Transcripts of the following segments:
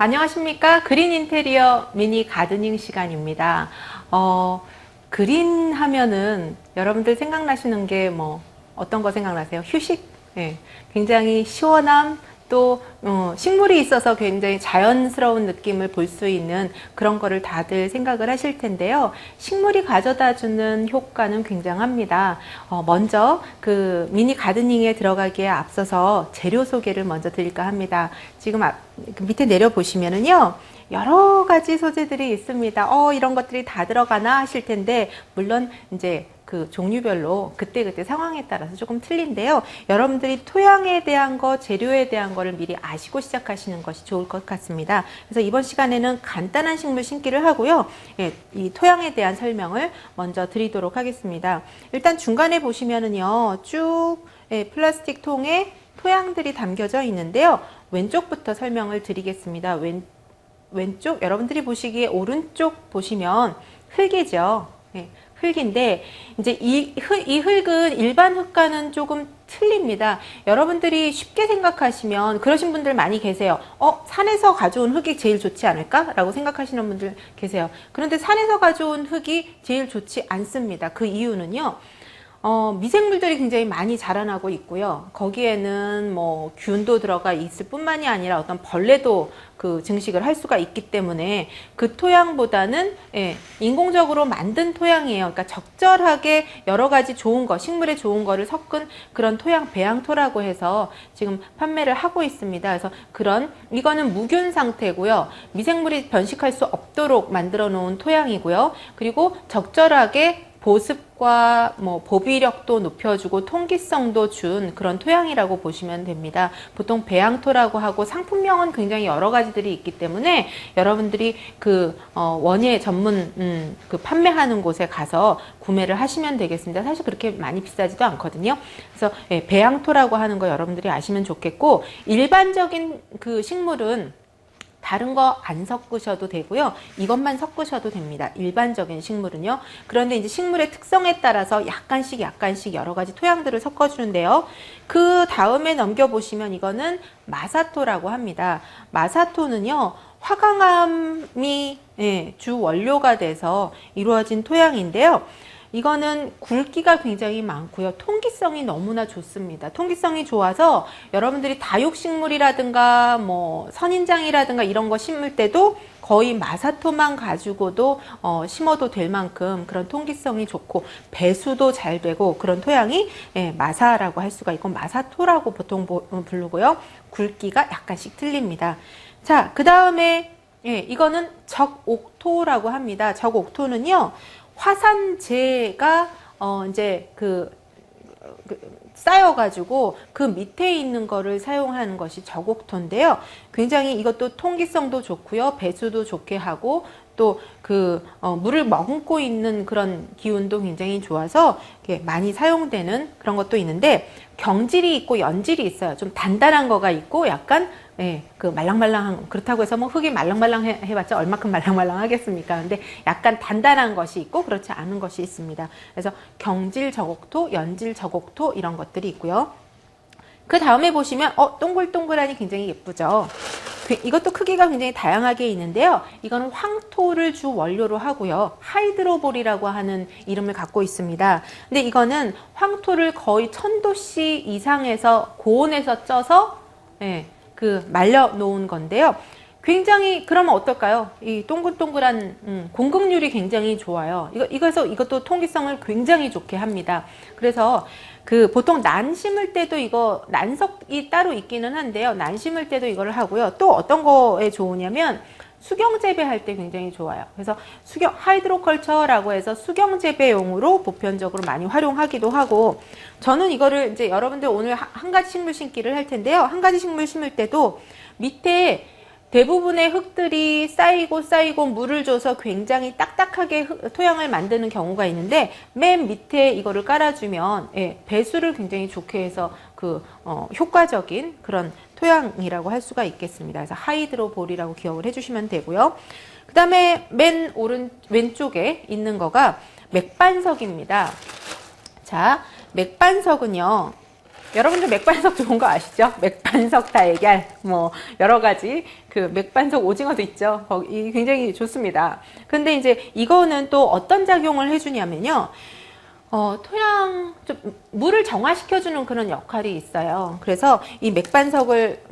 안녕하십니까. 그린 인테리어 미니 가드닝 시간입니다. 그린 하면은 여러분들 생각나시는 게 어떤 거 생각나세요? 휴식? 네. 굉장히 시원함, 또 식물이 있어서 굉장히 자연스러운 느낌을 볼 수 있는 그런 거를 다들 생각을 하실 텐데요. 식물이 가져다 주는 효과는 굉장합니다. 먼저 그 미니 가드닝에 들어가기에 앞서서 재료 소개를 먼저 드릴까 합니다. 지금 밑에 내려 보시면은요. 여러 가지 소재들이 있습니다. 이런 것들이 다 들어가나 하실 텐데, 물론 이제 그 종류별로 그때그때 상황에 따라서 조금 틀린데요. 여러분들이 토양에 대한 거, 재료에 대한 거를 미리 아시고 시작하시는 것이 좋을 것 같습니다. 그래서 이번 시간에는 간단한 식물 심기를 하고요. 이 토양에 대한 설명을 먼저 드리도록 하겠습니다. 일단 중간에 보시면은요. 쭉 플라스틱 통에 토양들이 담겨져 있는데요. 왼쪽부터 설명을 드리겠습니다. 왼쪽 여러분들이 보시기에 오른쪽 보시면 흙이죠. 흙인데 이제 이 흙은 일반 흙과는 조금 틀립니다. 여러분들이 쉽게 생각하시면 그러신 분들 많이 계세요. 산에서 가져온 흙이 제일 좋지 않을까? 라고 생각하시는 분들 계세요. 그런데 산에서 가져온 흙이 제일 좋지 않습니다. 그 이유는요. 미생물들이 굉장히 많이 자라나고 있고요. 거기에는 균도 들어가 있을 뿐만이 아니라 어떤 벌레도 그 증식을 할 수가 있기 때문에 그 토양보다는 인공적으로 만든 토양이에요. 그러니까 적절하게 여러 가지 좋은 거, 식물에 좋은 거를 섞은 그런 토양 배양토라고 해서 지금 판매를 하고 있습니다. 그래서 이거는 무균 상태고요. 미생물이 번식할 수 없도록 만들어 놓은 토양이고요. 그리고 적절하게 보습과 보비력도 높여주고 통기성도 준 그런 토양이라고 보시면 됩니다. 보통 배양토라고 하고 상품명은 굉장히 여러 가지들이 있기 때문에 여러분들이 그 원예 전문 그 판매하는 곳에 가서 구매를 하시면 되겠습니다. 사실 그렇게 많이 비싸지도 않거든요. 그래서 배양토라고 하는 거 여러분들이 아시면 좋겠고, 일반적인 그 식물은 다른 거 안 섞으셔도 되고요. 이것만 섞으셔도 됩니다. 일반적인 식물은요. 그런데 이제 식물의 특성에 따라서 약간씩 여러 가지 토양들을 섞어주는데요. 그 다음에 넘겨보시면 이거는 마사토라고 합니다. 마사토는요. 화강암이 주 원료가 돼서 이루어진 토양인데요. 이거는 굵기가 굉장히 많고요. 통기성이 너무나 좋습니다. 통기성이 좋아서 여러분들이 다육식물이라든가 선인장이라든가 이런 거 심을 때도 거의 마사토만 가지고도 심어도 될 만큼 그런 통기성이 좋고 배수도 잘 되고 그런 토양이 마사라고 할 수가 있고 마사토라고 보통 부르고요. 굵기가 약간씩 틀립니다. 자, 그 다음에 이거는 적옥토라고 합니다. 적옥토는요. 화산재가 이제 쌓여가지고 그 밑에 있는 거를 사용하는 것이 적옥토인데요. 굉장히 이것도 통기성도 좋고요. 배수도 좋게 하고 또 물을 머금고 있는 그런 기운도 굉장히 좋아서 이렇게 많이 사용되는 그런 것도 있는데, 경질이 있고 연질이 있어요. 좀 단단한 거가 있고 약간 그 말랑말랑한, 그렇다고 해서 흙이 말랑말랑 해봤자 얼마큼 말랑말랑 하겠습니까? 근데 약간 단단한 것이 있고 그렇지 않은 것이 있습니다. 그래서 경질 적옥토, 연질 적옥토 이런 것들이 있고요. 그 다음에 보시면 동글동글하니 굉장히 예쁘죠. 이것도 크기가 굉장히 다양하게 있는데요. 이거는 황토를 주 원료로 하고요. 하이드로볼이라고 하는 이름을 갖고 있습니다. 근데 이거는 황토를 거의 1000도씨 이상에서 고온에서 쪄서 말려 놓은 건데요. 굉장히, 그러면 어떨까요? 이 동글동글한 공급률이 굉장히 좋아요. 이것도 통기성을 굉장히 좋게 합니다. 그래서 보통 난 심을 때도 이거 난석이 따로 있기는 한데요. 난 심을 때도 이거를 하고요. 또 어떤 거에 좋으냐면 수경 재배할 때 굉장히 좋아요. 그래서 하이드로컬처라고 해서 수경 재배용으로 보편적으로 많이 활용하기도 하고, 저는 이거를 이제 여러분들 오늘 한 가지 식물 심기를 할 텐데요. 한 가지 식물 심을 때도 밑에 대부분의 흙들이 쌓이고 물을 줘서 굉장히 딱딱하게 토양을 만드는 경우가 있는데, 맨 밑에 이거를 깔아주면 배수를 굉장히 좋게 해서 효과적인 그런 토양이라고 할 수가 있겠습니다. 그래서 하이드로볼이라고 기억을 해주시면 되고요. 그 다음에 맨 왼쪽에 있는 거가 맥반석입니다. 자, 맥반석은요. 여러분들 맥반석 좋은 거 아시죠? 맥반석 달걀, 뭐, 여러 가지, 그 맥반석 오징어도 있죠. 거기 굉장히 좋습니다. 근데 이제 이거는 또 어떤 작용을 해주냐면요. 토양, 좀, 물을 정화시켜주는 그런 역할이 있어요. 그래서 이 맥반석을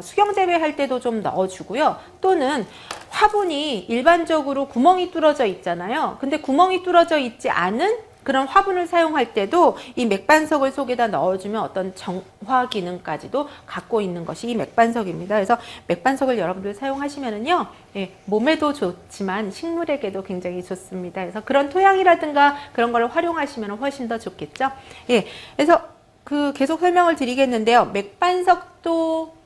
수경 재배할 때도 좀 넣어주고요. 또는 화분이 일반적으로 구멍이 뚫어져 있잖아요. 근데 구멍이 뚫어져 있지 않은 그런 화분을 사용할 때도 이 맥반석을 속에다 넣어주면 어떤 정화 기능까지도 갖고 있는 것이 이 맥반석입니다. 그래서 맥반석을 여러분들 사용하시면은요, 예, 몸에도 좋지만 식물에게도 굉장히 좋습니다. 그래서 그런 토양이라든가 그런 걸 활용하시면 훨씬 더 좋겠죠. 예, 그래서 계속 설명을 드리겠는데요. 맥반석도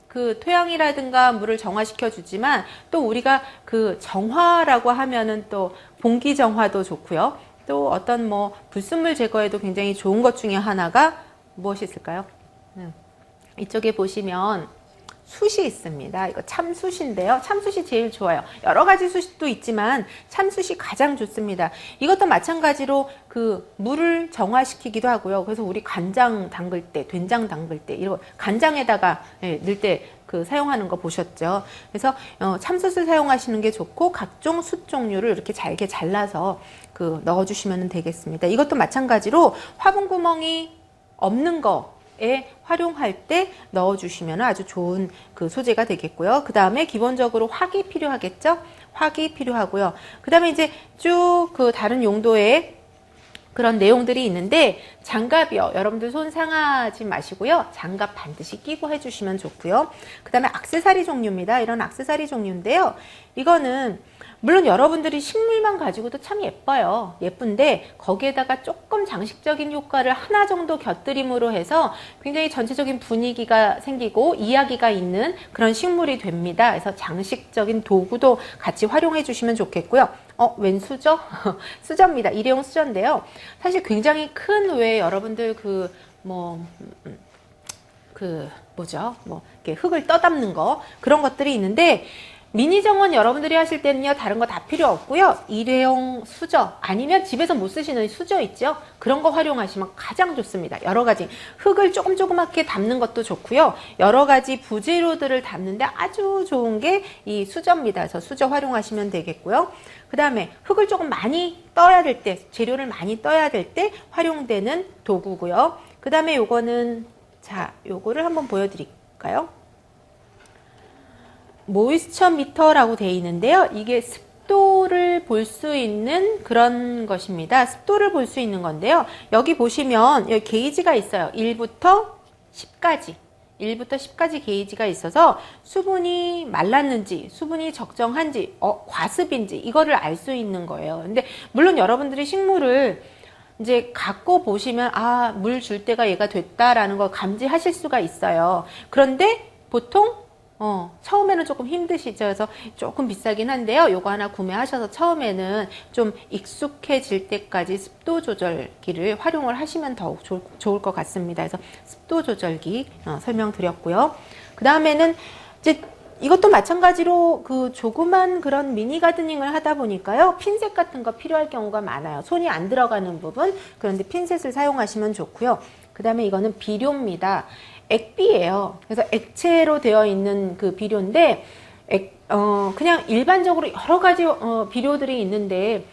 그 토양이라든가 물을 정화시켜 주지만 또 우리가 그 정화라고 하면은 또 봉기 정화도 좋고요. 또 어떤 뭐 불순물 제거에도 굉장히 좋은 것 중에 하나가 무엇이 있을까요? 이쪽에 보시면 숯이 있습니다. 이거 참숯인데요. 참숯이 제일 좋아요. 여러 가지 숯도 있지만 참숯이 가장 좋습니다. 이것도 마찬가지로 그 물을 정화시키기도 하고요. 그래서 우리 간장 담글 때, 된장 담글 때, 이런 간장에다가 넣을 때 사용하는 거 보셨죠? 그래서 참숯을 사용하시는 게 좋고 각종 숯 종류를 이렇게 잘게 잘라서 넣어주시면 되겠습니다. 이것도 마찬가지로 화분 구멍이 없는 거에 활용할 때 넣어주시면 아주 좋은 소재가 되겠고요. 그 다음에 기본적으로 화기 필요하겠죠? 화기 필요하고요. 그 다음에 이제 쭉 다른 용도의 그런 내용들이 있는데 장갑이요. 여러분들 손 상하지 마시고요. 장갑 반드시 끼고 해주시면 좋고요. 그 다음에 액세서리 종류입니다. 이런 액세서리 종류인데요. 이거는 물론 여러분들이 식물만 가지고도 참 예뻐요. 예쁜데 거기에다가 조금 장식적인 효과를 하나 정도 곁들임으로 해서 굉장히 전체적인 분위기가 생기고 이야기가 있는 그런 식물이 됩니다. 그래서 장식적인 도구도 같이 활용해 주시면 좋겠고요. 웬 수저? 수저입니다. 일회용 수저인데요. 사실 굉장히 큰 왜 여러분들 이렇게 흙을 떠담는 거 그런 것들이 있는데 미니 정원 여러분들이 하실 때는요, 다른 거 다 필요 없고요. 일회용 수저 아니면 집에서 못 쓰시는 수저 있죠? 그런 거 활용하시면 가장 좋습니다. 여러 가지 흙을 조그맣게 담는 것도 좋고요. 여러 가지 부재료들을 담는데 아주 좋은 게 이 수저입니다. 그래서 수저 활용하시면 되겠고요. 그 다음에 흙을 조금 많이 떠야 될 때, 재료를 많이 떠야 될 때 활용되는 도구고요. 그 다음에 요거는 요거를 한번 보여드릴까요? 모이스처 미터라고 되어 있는데요. 이게 습도를 볼 수 있는 그런 것입니다. 습도를 볼 수 있는 건데요. 여기 보시면 여기 게이지가 있어요. 1부터 10까지. 1부터 10까지 게이지가 있어서 수분이 말랐는지, 수분이 적정한지, 과습인지 이거를 알 수 있는 거예요. 근데 물론 여러분들이 식물을 이제 갖고 보시면 물 줄 때가 얘가 됐다라는 걸 감지하실 수가 있어요. 그런데 보통 처음에는 조금 힘드시죠. 그래서 조금 비싸긴 한데요. 요거 하나 구매하셔서 처음에는 좀 익숙해질 때까지 습도 조절기를 활용을 하시면 더욱 좋을 것 같습니다. 그래서 습도 조절기 설명드렸고요. 그 다음에는 이제 이것도 마찬가지로 조그만 그런 미니 가드닝을 하다 보니까요. 핀셋 같은 거 필요할 경우가 많아요. 손이 안 들어가는 부분. 그런데 핀셋을 사용하시면 좋고요. 그 다음에 이거는 비료입니다. 액비예요. 그래서 액체로 되어 있는 비료인데 그냥 일반적으로 여러 가지 비료들이 있는데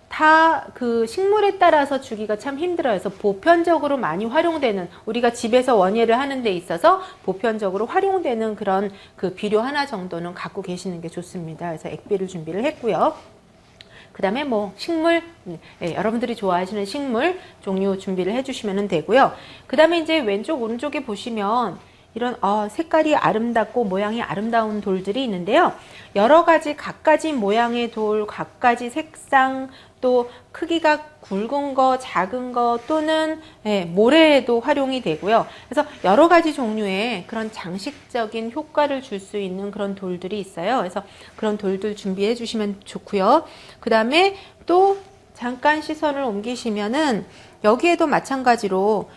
다 식물에 따라서 주기가 참 힘들어요. 그래서 보편적으로 많이 활용되는 우리가 집에서 원예를 하는 데 있어서 보편적으로 활용되는 그런 비료 하나 정도는 갖고 계시는 게 좋습니다. 그래서 액비를 준비를 했고요. 그 다음에 식물, 여러분들이 좋아하시는 식물 종류 준비를 해주시면 되고요. 그 다음에 이제 왼쪽, 오른쪽에 보시면 이런 색깔이 아름답고 모양이 아름다운 돌들이 있는데요. 여러 가지 각가지 모양의 돌, 각가지 색상, 또 크기가 굵은 거, 작은 거 또는 모래에도 활용이 되고요. 그래서 여러 가지 종류의 그런 장식적인 효과를 줄 수 있는 그런 돌들이 있어요. 그래서 그런 돌들 준비해 주시면 좋고요. 그 다음에 또 잠깐 시선을 옮기시면은 여기에도 마찬가지로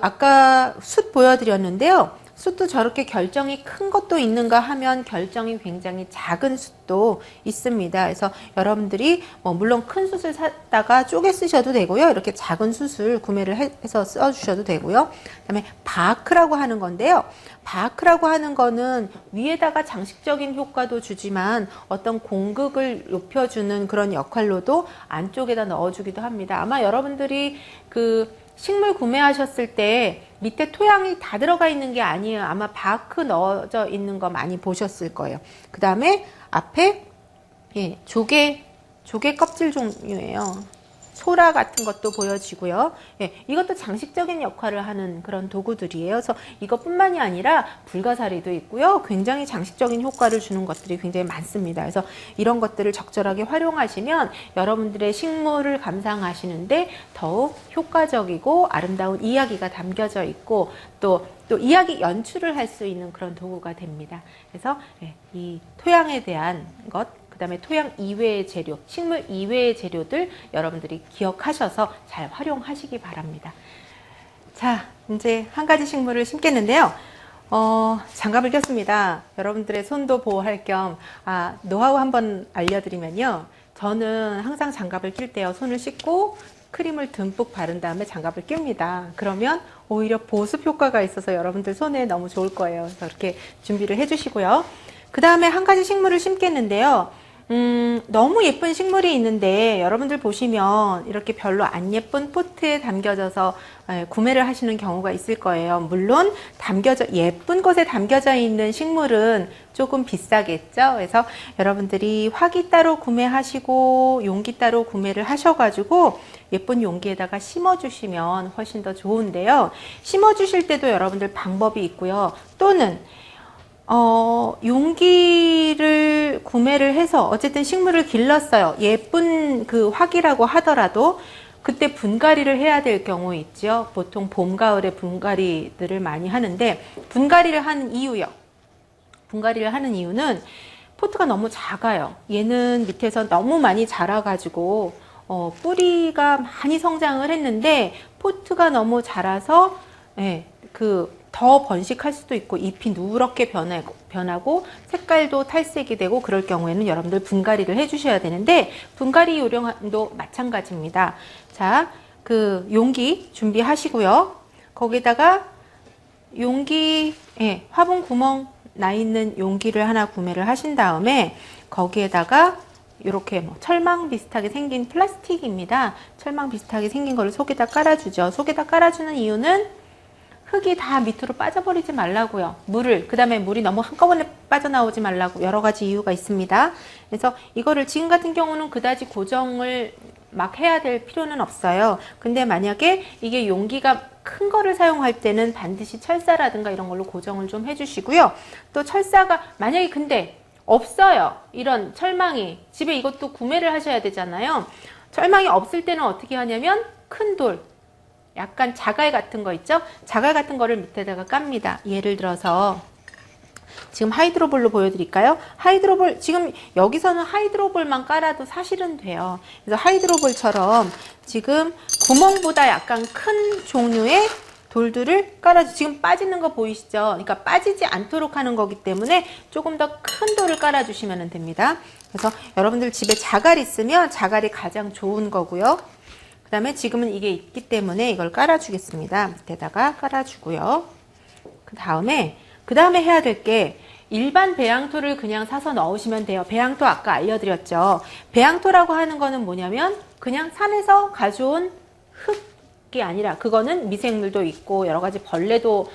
아까 숯 보여드렸는데요. 숯도 저렇게 결정이 큰 것도 있는가 하면 결정이 굉장히 작은 숯도 있습니다. 그래서 여러분들이 물론 큰 숯을 샀다가 쪼개 쓰셔도 되고요. 이렇게 작은 숯을 구매를 해서 써주셔도 되고요. 그다음에 바크라고 하는 건데요. 바크라고 하는 거는 위에다가 장식적인 효과도 주지만 어떤 공극을 높여주는 그런 역할로도 안쪽에다 넣어주기도 합니다. 아마 여러분들이 그 식물 구매하셨을 때 밑에 토양이 다 들어가 있는 게 아니에요. 아마 바크 넣어져 있는 거 많이 보셨을 거예요. 그 다음에 앞에 조개 껍질 종류예요. 소라 같은 것도 보여지고요. 이것도 장식적인 역할을 하는 그런 도구들이에요. 그래서 이것뿐만이 아니라 불가사리도 있고요. 굉장히 장식적인 효과를 주는 것들이 굉장히 많습니다. 그래서 이런 것들을 적절하게 활용하시면 여러분들의 식물을 감상하시는데 더욱 효과적이고 아름다운 이야기가 담겨져 있고 또 이야기 연출을 할 수 있는 그런 도구가 됩니다. 그래서 이 토양에 대한 것, 그 다음에 토양 이외의 재료, 식물 이외의 재료들 여러분들이 기억하셔서 잘 활용하시기 바랍니다. 자, 이제 한 가지 식물을 심겠는데요. 장갑을 꼈습니다. 여러분들의 손도 보호할 겸 노하우 한번 알려드리면요. 저는 항상 장갑을 낄 때요. 손을 씻고 크림을 듬뿍 바른 다음에 장갑을 낍니다. 그러면 오히려 보습 효과가 있어서 여러분들 손에 너무 좋을 거예요. 그래서 이렇게 준비를 해주시고요. 그 다음에 한 가지 식물을 심겠는데요. 너무 예쁜 식물이 있는데 여러분들 보시면 이렇게 별로 안 예쁜 포트에 담겨져서 구매를 하시는 경우가 있을 거예요. 물론 예쁜 곳에 담겨져 있는 식물은 조금 비싸겠죠. 그래서 여러분들이 화기 따로 구매하시고 용기 따로 구매를 하셔가지고 예쁜 용기에다가 심어주시면 훨씬 더 좋은데요. 심어주실 때도 여러분들 방법이 있고요. 또는 용기를 구매를 해서 어쨌든 식물을 길렀어요. 예쁜 그 화기라고 하더라도 그때 분갈이를 해야 될 경우 있죠. 보통 봄, 가을에 분갈이들을 많이 하는데 분갈이를 하는 이유는 포트가 너무 작아요. 얘는 밑에서 너무 많이 자라가지고 뿌리가 많이 성장을 했는데 포트가 너무 자라서 더 번식할 수도 있고 잎이 누렇게 변하고 색깔도 탈색이 되고 그럴 경우에는 여러분들 분갈이를 해주셔야 되는데 분갈이 요령도 마찬가지입니다. 자, 그 용기 준비하시고요. 거기다가 화분 구멍 나 있는 용기를 하나 구매를 하신 다음에 거기에다가 이렇게 철망 비슷하게 생긴 플라스틱입니다. 철망 비슷하게 생긴 거를 속에다 깔아주죠. 속에다 깔아주는 이유는 흙이 다 밑으로 빠져버리지 말라고요. 그 다음에 물이 너무 한꺼번에 빠져나오지 말라고 여러 가지 이유가 있습니다. 그래서 이거를 지금 같은 경우는 그다지 고정을 막 해야 될 필요는 없어요. 근데 만약에 이게 용기가 큰 거를 사용할 때는 반드시 철사라든가 이런 걸로 고정을 좀 해주시고요. 또 철사가 만약에 근데 없어요. 이런 철망이 집에 이것도 구매를 하셔야 되잖아요. 철망이 없을 때는 어떻게 하냐면 큰 돌, 약간 자갈 같은 거 있죠? 자갈 같은 거를 밑에다가 깝니다. 예를 들어서 지금 하이드로볼로 보여드릴까요? 지금 여기서는 하이드로볼만 깔아도 사실은 돼요. 그래서 하이드로볼처럼 지금 구멍보다 약간 큰 종류의 돌들을 지금 빠지는 거 보이시죠? 그러니까 빠지지 않도록 하는 거기 때문에 조금 더 큰 돌을 깔아주시면 됩니다. 그래서 여러분들 집에 자갈 있으면 자갈이 가장 좋은 거고요. 그 다음에 지금은 이게 있기 때문에 이걸 깔아주겠습니다. 밑에다가 깔아주고요. 그 다음에 해야 될 게 일반 배양토를 그냥 사서 넣으시면 돼요. 배양토 아까 알려드렸죠. 배양토라고 하는 거는 뭐냐면 그냥 산에서 가져온 흙이 아니라 그거는 미생물도 있고 여러 가지 벌레도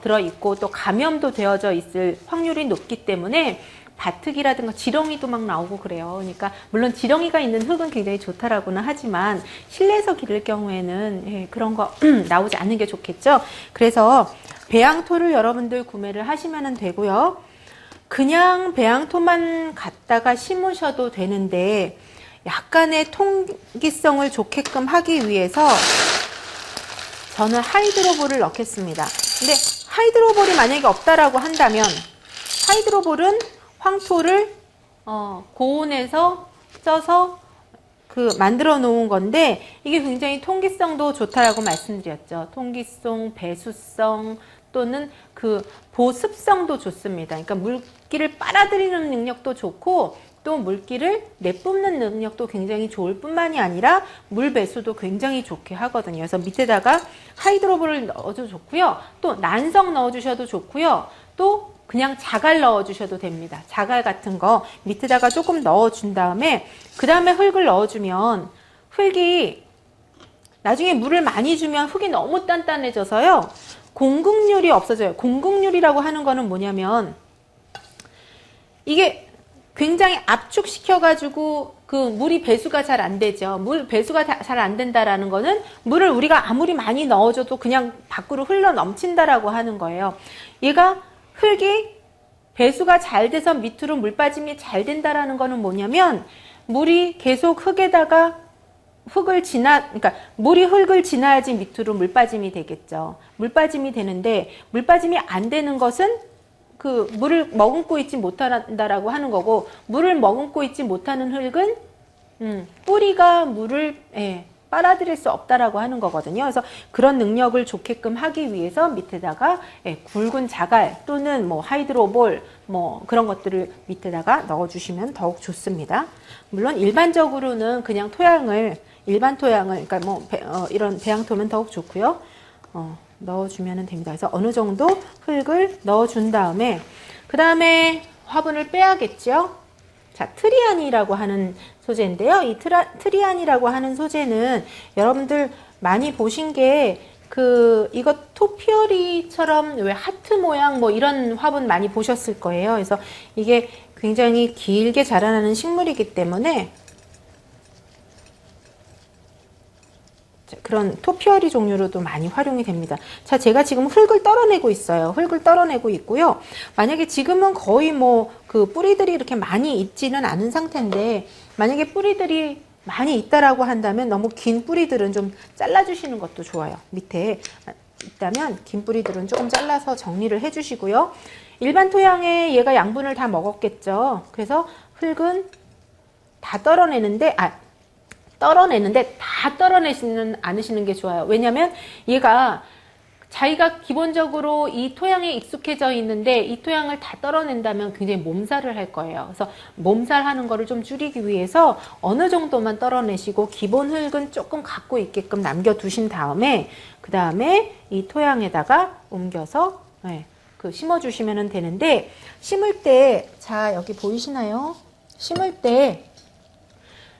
들어있고 또 감염도 되어져 있을 확률이 높기 때문에 바트기라든가 지렁이도 막 나오고 그래요. 그러니까 물론 지렁이가 있는 흙은 굉장히 좋다라고는 하지만 실내에서 기를 경우에는 그런 거 나오지 않는 게 좋겠죠. 그래서 배양토를 여러분들 구매를 하시면 되고요. 그냥 배양토만 갖다가 심으셔도 되는데 약간의 통기성을 좋게끔 하기 위해서 저는 하이드로볼을 넣겠습니다. 근데 하이드로볼이 만약에 없다라고 한다면 하이드로볼은 황토를 고온에서 쪄서 만들어 놓은 건데 이게 굉장히 통기성도 좋다라고 말씀드렸죠. 통기성, 배수성, 또는 그 보습성도 좋습니다. 그러니까 물기를 빨아들이는 능력도 좋고 또 물기를 내뿜는 능력도 굉장히 좋을 뿐만이 아니라 물 배수도 굉장히 좋게 하거든요. 그래서 밑에다가 하이드로볼을 넣어도 좋고요. 또 난석 넣어주셔도 좋고요. 또 그냥 자갈 넣어주셔도 됩니다. 자갈 같은 거 밑에다가 조금 넣어준 다음에 그 다음에 흙을 넣어주면 흙이 나중에 물을 많이 주면 흙이 너무 단단해져서요. 공급률이 없어져요. 공급률이라고 하는 거는 뭐냐면 이게 굉장히 압축시켜가지고 그 물이 배수가 잘 안 되죠. 물 배수가 잘 안 된다라는 거는 물을 우리가 아무리 많이 넣어줘도 그냥 밖으로 흘러 넘친다라고 하는 거예요. 얘가 흙이 배수가 잘 돼서 밑으로 물 빠짐이 잘 된다라는 거는 뭐냐면 물이 계속 흙에다가 그러니까 물이 흙을 지나야지 밑으로 물 빠짐이 되겠죠. 물 빠짐이 되는데 물 빠짐이 안 되는 것은 그 물을 머금고 있지 못한다라고 하는 거고 물을 머금고 있지 못하는 흙은 뿌리가 물을 빨아들일 수 없다라고 하는 거거든요. 그래서 그런 능력을 좋게끔 하기 위해서 밑에다가 굵은 자갈 또는 뭐 하이드로볼 뭐 그런 것들을 밑에다가 넣어주시면 더욱 좋습니다. 물론 일반적으로는 그냥 일반 토양을 그러니까 뭐 이런 배양토면 더욱 좋고요. 넣어주면 됩니다. 그래서 어느 정도 흙을 넣어준 다음에 그 다음에 화분을 빼야겠죠. 자, 트리안이라고 하는 소재인데요. 이 트리안이라고 하는 소재는 여러분들 많이 보신 게 이거 토피어리처럼 왜 하트 모양 뭐 이런 화분 많이 보셨을 거예요. 그래서 이게 굉장히 길게 자라나는 식물이기 때문에 그런 토피어리 종류로도 많이 활용이 됩니다. 자, 제가 지금 흙을 떨어내고 있어요. 흙을 떨어내고 있고요. 만약에 지금은 거의 뭐 그 뿌리들이 이렇게 많이 있지는 않은 상태인데 만약에 뿌리들이 많이 있다라고 한다면 너무 긴 뿌리들은 좀 잘라주시는 것도 좋아요. 밑에 있다면 긴 뿌리들은 조금 잘라서 정리를 해주시고요. 일반 토양에 얘가 양분을 다 먹었겠죠. 그래서 흙은 다 떨어내는데 다 떨어내지는 않으시는 게 좋아요. 왜냐면 얘가 자기가 기본적으로 이 토양에 익숙해져 있는데 이 토양을 다 떨어낸다면 굉장히 몸살을 할 거예요. 그래서 몸살 하는 거를 좀 줄이기 위해서 어느 정도만 떨어내시고 기본 흙은 조금 갖고 있게끔 남겨두신 다음에 그 다음에 이 토양에다가 옮겨서 심어주시면 되는데 심을 때 자 여기 보이시나요? 심을 때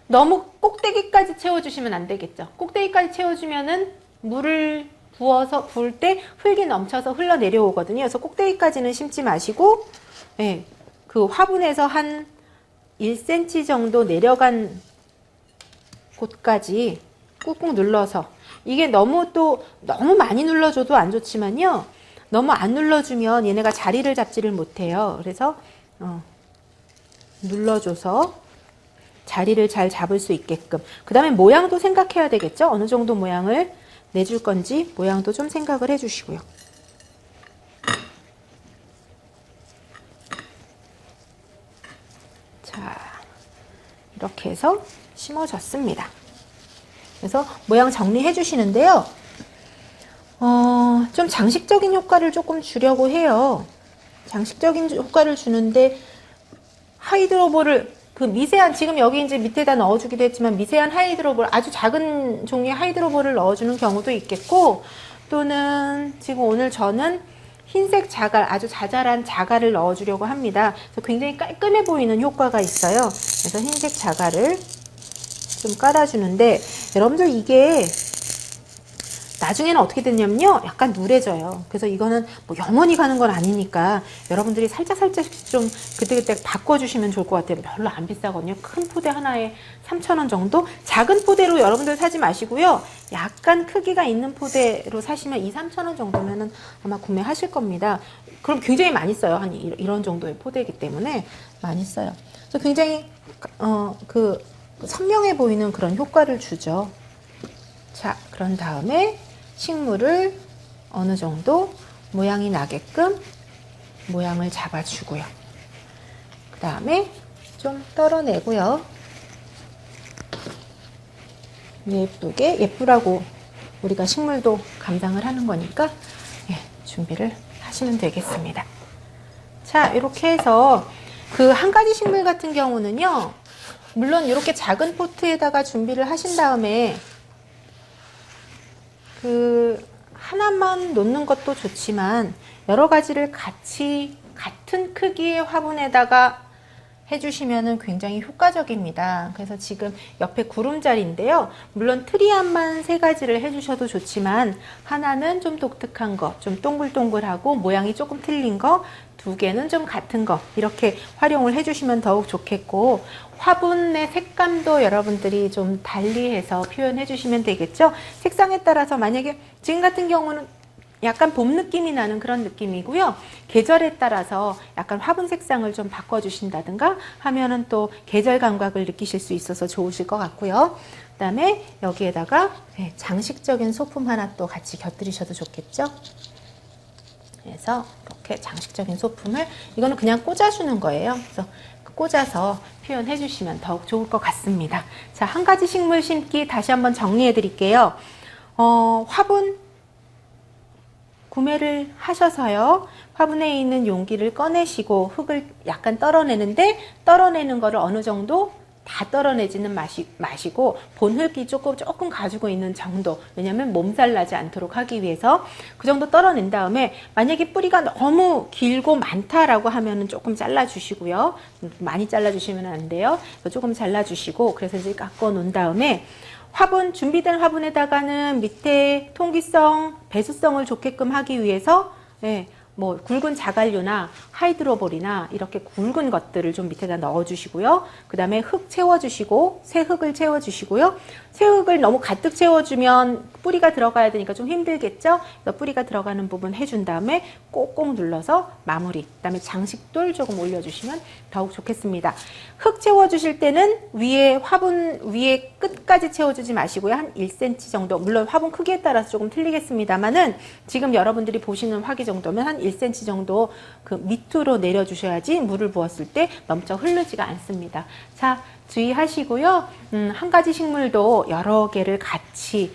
너무 꼭대기까지 채워주시면 안 되겠죠. 꼭대기까지 채워주면은 물을 부어서 부을 때 흙이 넘쳐서 흘러 내려오거든요. 그래서 꼭대기까지는 심지 마시고, 그 화분에서 한 1cm 정도 내려간 곳까지 꾹꾹 눌러서 이게 너무 많이 눌러줘도 안 좋지만요. 너무 안 눌러주면 얘네가 자리를 잡지를 못해요. 그래서 눌러줘서 자리를 잘 잡을 수 있게끔. 그 다음에 모양도 생각해야 되겠죠. 어느 정도 모양을 내줄 건지 모양도 좀 생각을 해주시고요. 자, 이렇게 해서 심어졌습니다. 그래서 모양 정리해 주시는데요. 좀 장식적인 효과를 조금 주려고 해요. 장식적인 효과를 주는데 하이드로볼을 미세한 지금 여기 이제 밑에다 넣어주기도 했지만 미세한 하이드로볼 아주 작은 종류의 하이드로볼을 넣어주는 경우도 있겠고 또는 지금 오늘 저는 흰색 자갈 아주 자잘한 자갈을 넣어주려고 합니다. 그래서 굉장히 깔끔해 보이는 효과가 있어요. 그래서 흰색 자갈을 좀 깔아주는데 여러분들 이게 나중에는 어떻게 되냐면요. 약간 누래져요. 그래서 이거는 뭐 영원히 가는 건 아니니까 여러분들이 살짝살짝씩 좀 그때그때 바꿔주시면 좋을 것 같아요. 별로 안 비싸거든요. 큰 포대 하나에 3,000원 정도? 작은 포대로 여러분들 사지 마시고요. 약간 크기가 있는 포대로 사시면 2,000~3,000원 정도면은 아마 구매하실 겁니다. 그럼 굉장히 많이 써요. 한 이런 정도의 포대이기 때문에 많이 써요. 그래서 굉장히 선명해 보이는 그런 효과를 주죠. 자, 그런 다음에 식물을 어느 정도 모양이 나게끔 모양을 잡아주고요. 그 다음에 좀 떨어내고요. 예쁘게, 예쁘라고 우리가 식물도 감상을 하는 거니까 준비를 하시면 되겠습니다. 자, 이렇게 해서 그 한 가지 식물 같은 경우는요, 물론 이렇게 작은 포트에다가 준비를 하신 다음에 그 하나만 놓는 것도 좋지만 여러 가지를 같이 같은 크기의 화분에다가 해주시면 굉장히 효과적입니다. 그래서 지금 옆에 구름자리인데요. 물론 트리안만 3가지를 해주셔도 좋지만 하나는 좀 독특한 거, 좀 동글동글하고 모양이 조금 틀린 거, 2개는 좀 같은 거 이렇게 활용을 해주시면 더욱 좋겠고, 화분의 색감도 여러분들이 좀 달리해서 표현해 주시면 되겠죠. 색상에 따라서 만약에 지금 같은 경우는 약간 봄 느낌이 나는 그런 느낌이고요. 계절에 따라서 약간 화분 색상을 좀 바꿔주신다든가 하면은 또 계절 감각을 느끼실 수 있어서 좋으실 것 같고요. 그 다음에 여기에다가 장식적인 소품 하나 또 같이 곁들이셔도 좋겠죠. 그래서 이렇게 장식적인 소품을, 이거는 그냥 꽂아주는 거예요. 그래서 꽂아서 표현해 주시면 더욱 좋을 것 같습니다. 자, 한 가지 식물 심기 다시 한번 정리해 드릴게요. 화분 구매를 하셔서요, 화분에 있는 용기를 꺼내시고 흙을 약간 떨어내는데, 떨어내는 거를 어느 정도 다 떨어내지는 마시고 본흙이 조금 가지고 있는 정도, 왜냐면 몸살 나지 않도록 하기 위해서 그 정도 떨어낸 다음에, 만약에 뿌리가 너무 길고 많다라고 하면은 조금 잘라 주시고요. 많이 잘라 주시면 안 돼요. 조금 잘라 주시고, 그래서 이제 깎아 놓은 다음에 화분, 준비된 화분에다가는 밑에 통기성, 배수성을 좋게끔 하기 위해서 뭐 굵은 자갈류나 하이드로볼이나 이렇게 굵은 것들을 좀 밑에다 넣어 주시고요. 그 다음에 흙 채워 주시고, 새 흙을 채워 주시고요. 새 흙을 너무 가득 채워 주면 뿌리가 들어가야 되니까 좀 힘들겠죠. 그래서 뿌리가 들어가는 부분 해준 다음에 꼭꼭 눌러서 마무리, 그 다음에 장식돌 조금 올려 주시면 더욱 좋겠습니다. 흙 채워 주실 때는 위에 화분 위에 끝까지 채워 주지 마시고요. 한 1cm 정도, 물론 화분 크기에 따라서 조금 틀리겠습니다만은 지금 여러분들이 보시는 화기 정도면 한 1cm 정도 그 밑으로 내려 주셔야지 물을 부었을 때 넘쳐 흐르지가 않습니다. 자, 주의하시고요. 한 가지 식물도 여러 개를 같이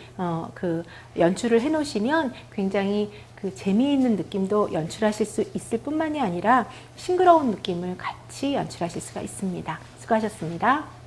그 연출을 해 놓으시면 굉장히 그 재미있는 느낌도 연출하실 수 있을 뿐만이 아니라 싱그러운 느낌을 같이 연출하실 수가 있습니다. 수고하셨습니다.